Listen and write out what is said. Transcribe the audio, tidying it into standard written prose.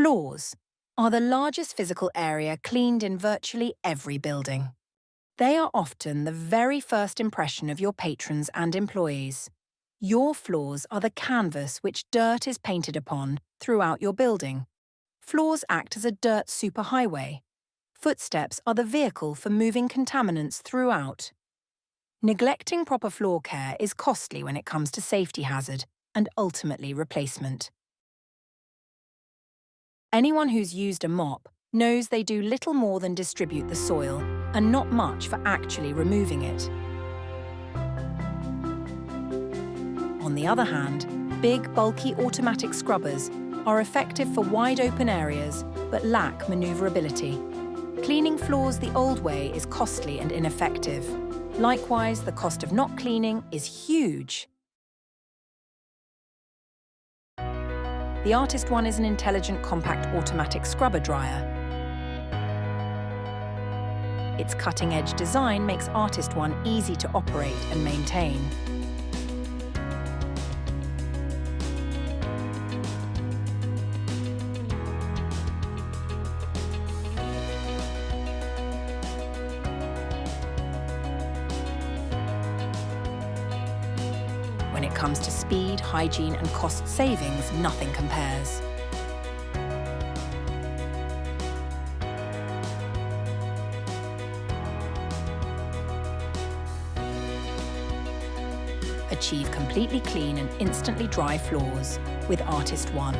Floors are the largest physical area cleaned in virtually every building. They are often the very first impression of your patrons and employees. Your floors are the canvas which dirt is painted upon throughout your building. Floors act as a dirt superhighway. Footsteps are the vehicle for moving contaminants throughout. Neglecting proper floor care is costly when it comes to safety hazard and ultimately replacement. Anyone who's used a mop knows they do little more than distribute the soil and not much for actually removing it. On the other hand, big, bulky automatic scrubbers are effective for wide-open areas but lack maneuverability. Cleaning floors the old way is costly and ineffective. Likewise, the cost of not cleaning is huge. The Artist One is an intelligent, compact automatic scrubber dryer. Its cutting-edge design makes Artist One easy to operate and maintain. When it comes to speed, hygiene, and cost savings, nothing compares. Achieve completely clean and instantly dry floors with Artist One.